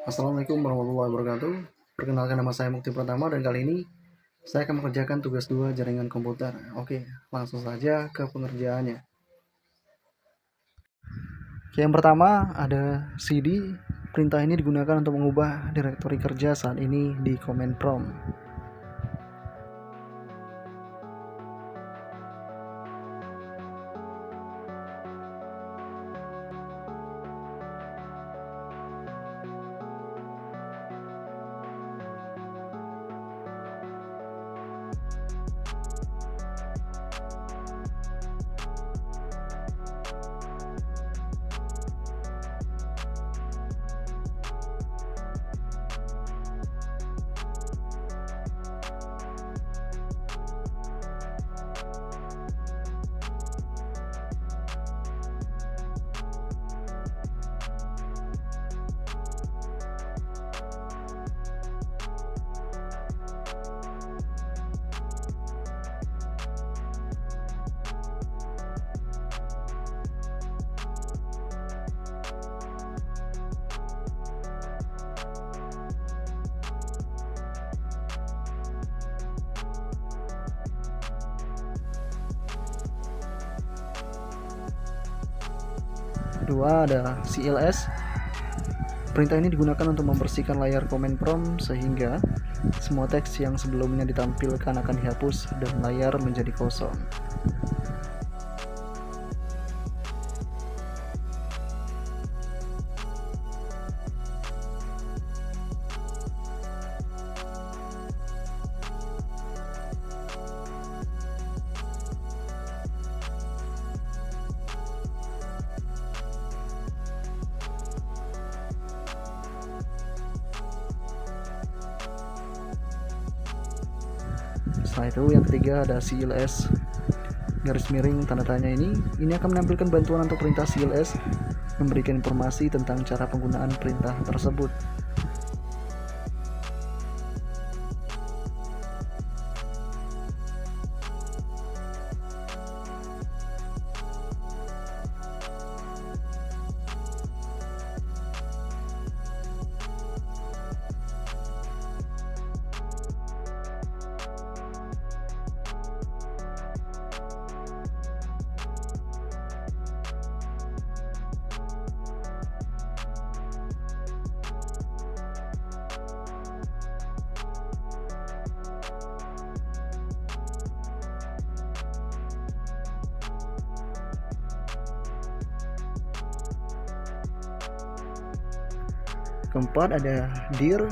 Assalamualaikum warahmatullahi wabarakatuh. Perkenalkan, nama saya Mukti Pratama dan kali ini saya akan mengerjakan tugas 2 jaringan komputer. Oke, langsung saja ke pengerjaannya. Oke, yang pertama ada cd. Perintah ini digunakan untuk mengubah direktori kerja saat ini di command prompt. Kedua ada cls. Perintah ini digunakan untuk membersihkan layar command prompt sehingga semua teks yang sebelumnya ditampilkan akan dihapus dan layar menjadi kosong. Setelah itu yang ketiga ada cls garis miring tanda tanya. Ini akan menampilkan bantuan untuk perintah cls memberikan informasi tentang cara penggunaan perintah tersebut. Keempat ada dir,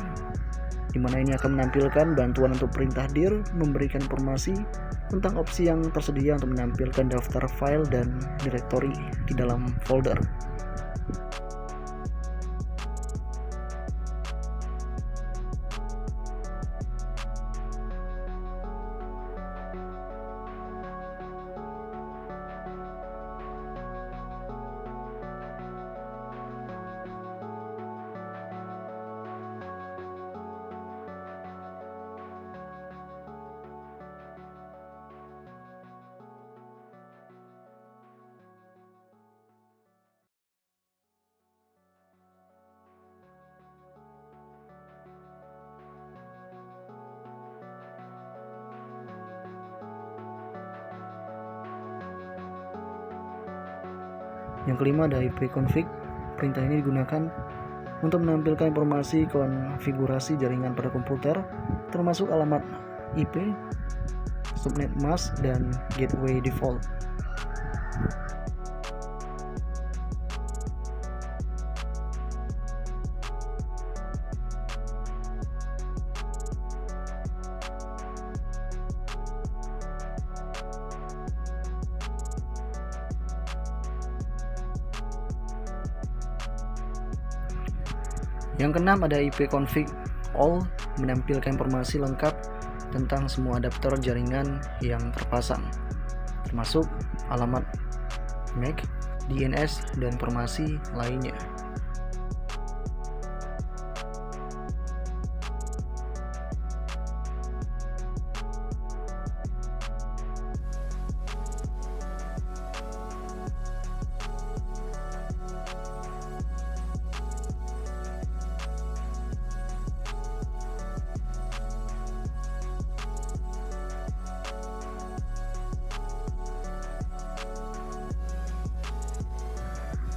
dimana ini akan menampilkan bantuan untuk perintah dir memberikan informasi tentang opsi yang tersedia untuk menampilkan daftar file dan direktori di dalam folder. Yang kelima ada ipconfig. Perintah ini digunakan untuk menampilkan informasi konfigurasi jaringan pada komputer, termasuk alamat IP, subnet mask, dan gateway default. Yang keenam ada ipconfig all, menampilkan informasi lengkap tentang semua adapter jaringan yang terpasang, termasuk alamat MAC, DNS, dan informasi lainnya.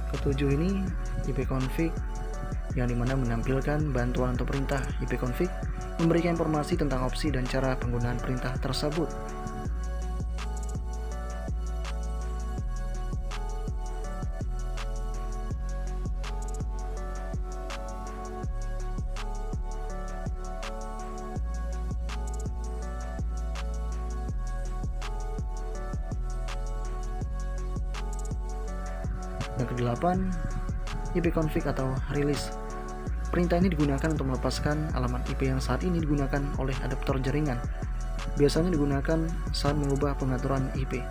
Ketujuh ini ipconfig, yang dimana menampilkan bantuan untuk perintah ipconfig, memberikan informasi tentang opsi dan cara penggunaan perintah tersebut. Yang kedelapan, ipconfig atau release. Perintah ini digunakan untuk melepaskan alamat IP yang saat ini digunakan oleh adaptor jaringan. Biasanya digunakan saat mengubah pengaturan IP.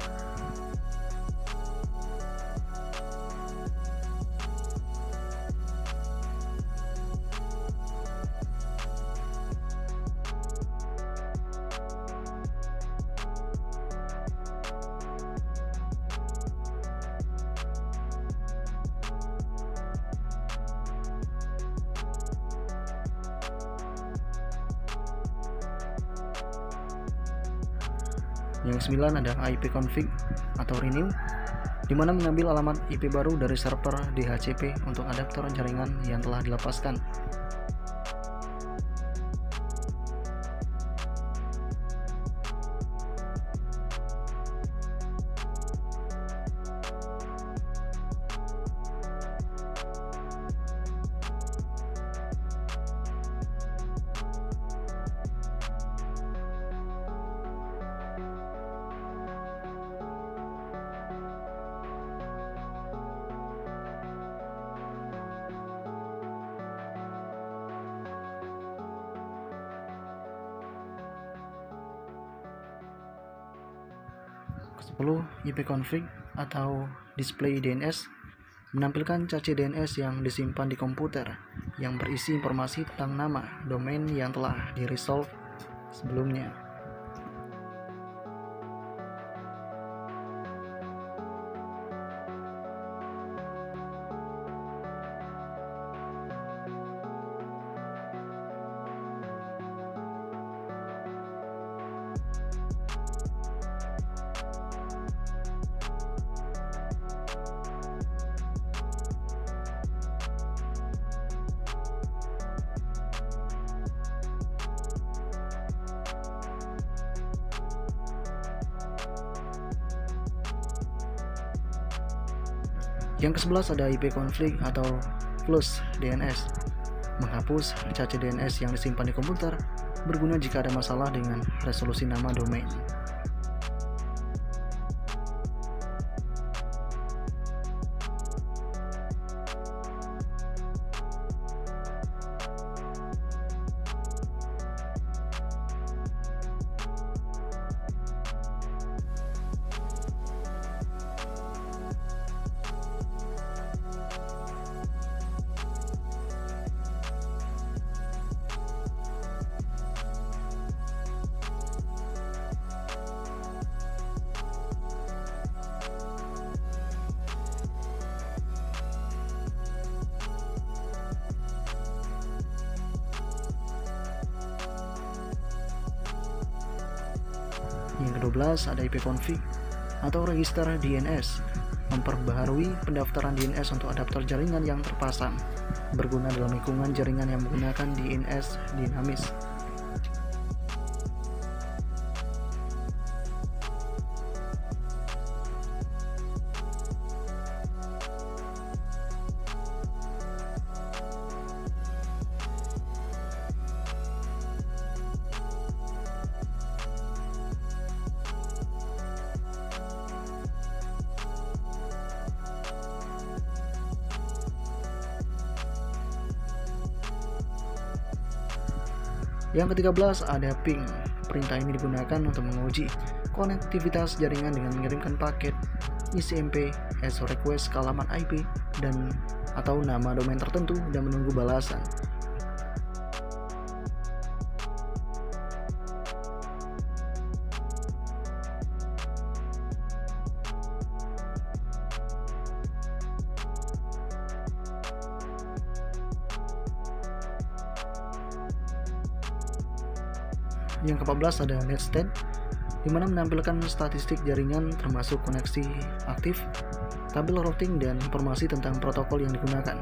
Yang ke-9 ada ipconfig atau renew, di mana mengambil alamat IP baru dari server DHCP untuk adaptor jaringan yang telah dilepaskan. Ke-10 ipconfig atau display DNS, menampilkan cache DNS yang disimpan di komputer yang berisi informasi tentang nama domain yang telah di-resolve sebelumnya. Yang ke-11 ada ipconfig atau flush DNS, menghapus cache DNS yang disimpan di komputer, berguna jika ada masalah dengan resolusi nama domain. Yang ke-12 ada ipconfig atau register DNS, memperbaharui pendaftaran DNS untuk adaptor jaringan yang terpasang, berguna dalam lingkungan jaringan yang menggunakan DNS dinamis. Yang ke-13 ada ping. Perintah ini digunakan untuk menguji konektivitas jaringan dengan mengirimkan paket ICMP as request ke alamat IP dan atau nama domain tertentu dan menunggu balasan. Yang ke-14 ada netstate, di mana menampilkan statistik jaringan termasuk koneksi aktif, tabel routing dan informasi tentang protokol yang digunakan.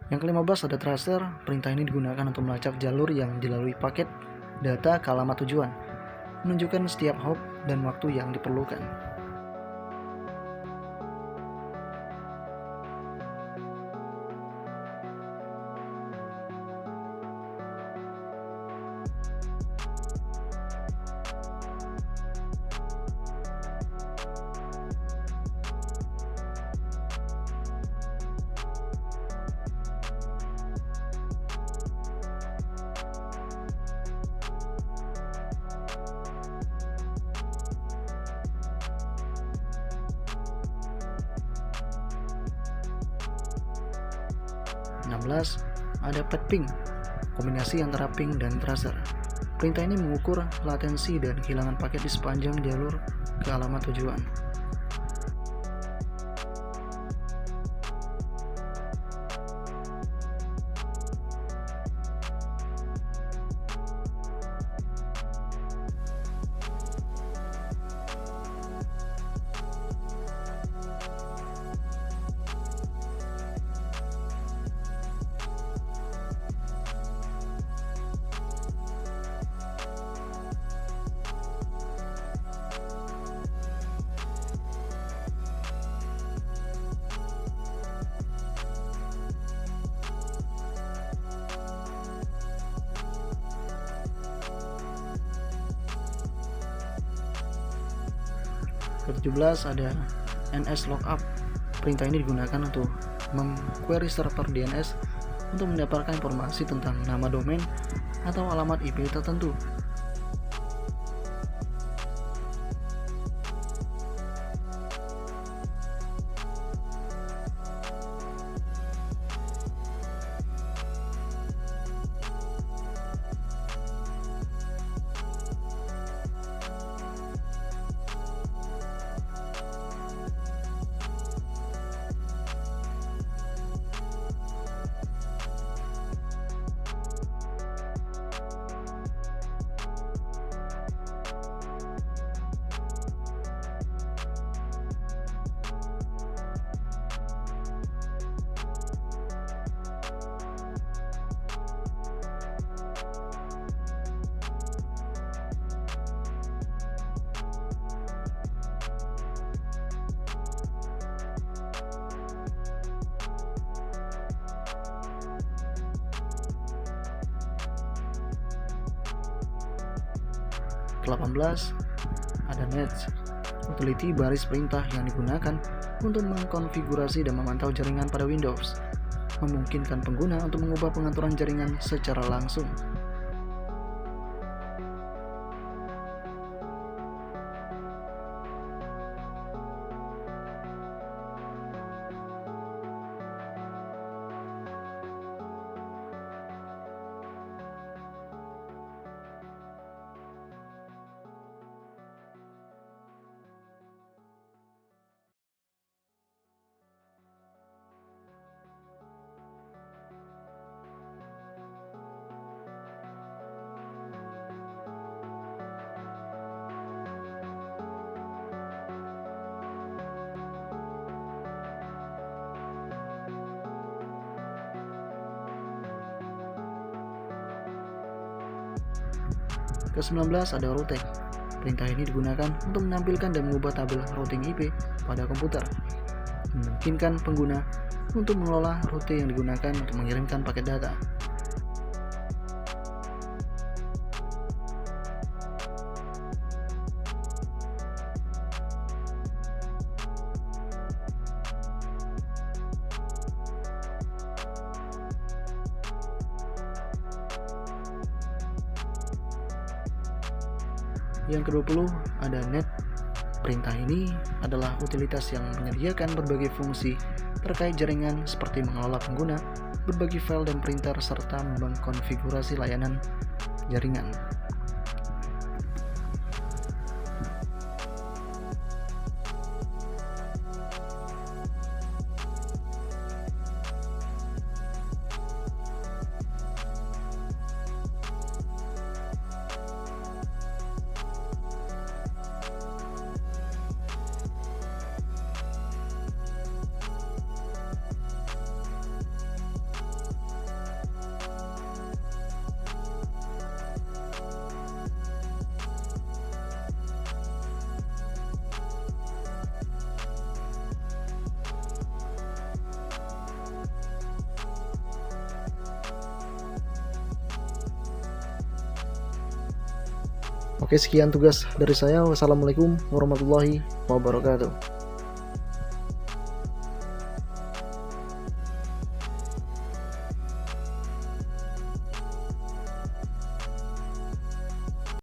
Yang ke-15 ada tracer. Perintah ini digunakan untuk melacak jalur yang dilalui paket data ke alamat tujuan, menunjukkan setiap hop dan waktu yang diperlukan. Ada pad ping, kombinasi antara ping dan tracer. Perintah ini mengukur latensi dan kehilangan paket di sepanjang jalur ke alamat tujuan. Ke-17 ada NS lookup. Perintah ini digunakan untuk mengquery server DNS untuk mendapatkan informasi tentang nama domain atau alamat IP tertentu. Ke-18 ada Nets, utility baris perintah yang digunakan untuk mengkonfigurasi dan memantau jaringan pada Windows, memungkinkan pengguna untuk mengubah pengaturan jaringan secara langsung. Ke-19 ada routing. Perintah ini digunakan untuk menampilkan dan mengubah tabel routing IP pada komputer, memungkinkan pengguna untuk mengelola rute yang digunakan untuk mengirimkan paket data. Yang ke-20 ada net perintah ini adalah utilitas yang menyediakan berbagai fungsi terkait jaringan seperti mengelola pengguna, berbagi file dan printer, serta mengkonfigurasi layanan jaringan. Oke, sekian tugas dari saya. Wassalamualaikum warahmatullahi wabarakatuh.